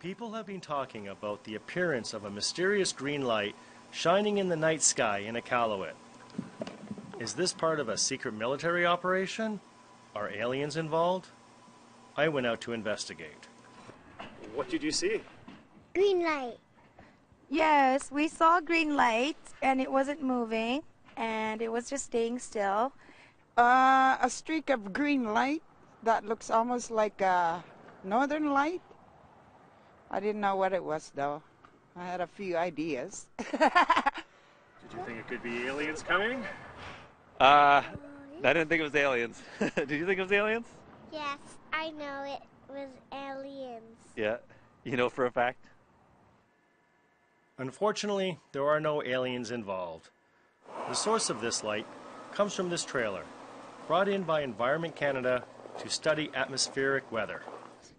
People have been talking about the appearance of a mysterious green light shining in the night sky in Iqaluit. Is this part of a secret military operation? Are aliens involved? I went out to investigate. What did you see? Green light. Yes, we saw green light and it wasn't moving and it was just staying still. A streak of green light that looks almost like a northern light. I didn't know what it was though. I had a few ideas. Did you think it could be aliens coming? I didn't think it was aliens. Did you think it was aliens? Yes, I know it was aliens. Yeah. You know for a fact? Unfortunately, there are no aliens involved. The source of this light comes from this trailer, brought in by Environment Canada to study atmospheric weather.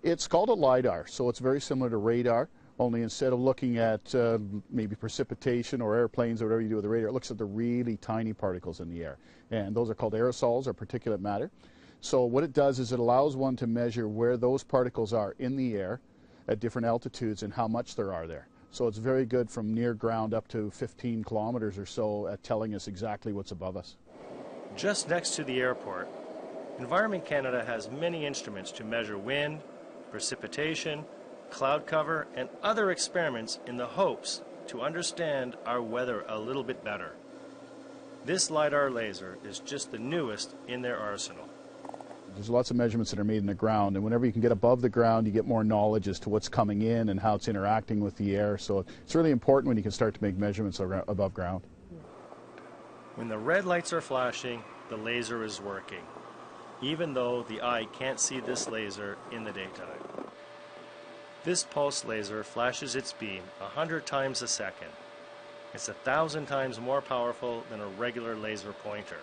It's called a Lidar, so it's very similar to radar, only instead of looking at maybe precipitation or airplanes or whatever you do with the radar, it looks at the really tiny particles in the air. And those are called aerosols or particulate matter. So what it does is it allows one to measure where those particles are in the air at different altitudes and how much there are there. So it's very good from near ground up to 15 kilometers or so at telling us exactly what's above us. Just next to the airport, Environment Canada has many instruments to measure wind, precipitation, cloud cover, and other experiments in the hopes to understand our weather a little bit better. This LiDAR laser is just the newest in their arsenal. There's lots of measurements that are made in the ground, and whenever you can get above the ground, you get more knowledge as to what's coming in and how it's interacting with the air. So it's really important when you can start to make measurements above ground. When the red lights are flashing, the laser is working, even though the eye can't see this laser in the daytime. This pulse laser flashes its beam 100 times a second. It's 1,000 times more powerful than a regular laser pointer.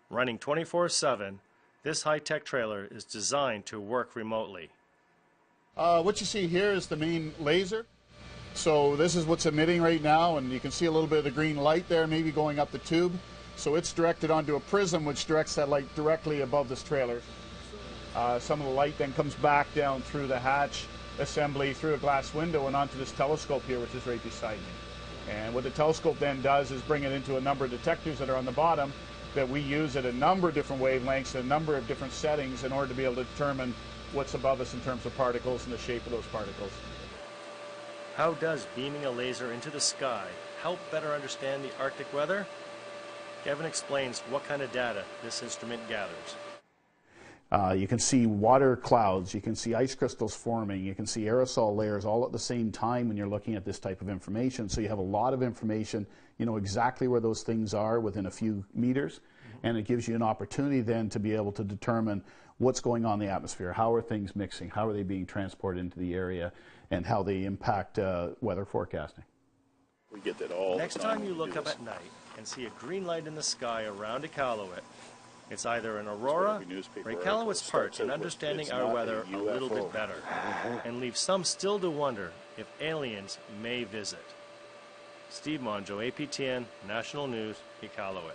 Running 24/7, this high-tech trailer is designed to work remotely. What you see here is the main laser. So this is what's emitting right now, and you can see a little bit of the green light there maybe going up the tube. So it's directed onto a prism which directs that light directly above this trailer. Some of the light then comes back down through the hatch assembly, through a glass window, and onto this telescope here, which is right beside me. And what the telescope then does is bring it into a number of detectors that are on the bottom that we use at a number of different wavelengths, a number of different settings in order to be able to determine what's above us in terms of particles and the shape of those particles. How does beaming a laser into the sky help better understand the Arctic weather? Kevin explains what kind of data this instrument gathers. You can see water clouds, you can see ice crystals forming, you can see aerosol layers all at the same time when you're looking at this type of information. So you have a lot of information, you know exactly where those things are within a few meters, and it gives you an opportunity then to be able to determine what's going on in the atmosphere, how are things mixing, how are they being transported into the area, and how they impact weather forecasting. We get that all Next time you look up at night and see a green light in the sky around Iqaluit, it's either an aurora or Iqaluit's part in understanding our weather a little bit better, and leave some still to wonder if aliens may visit. Steve Mongeau, APTN, National News, Iqaluit.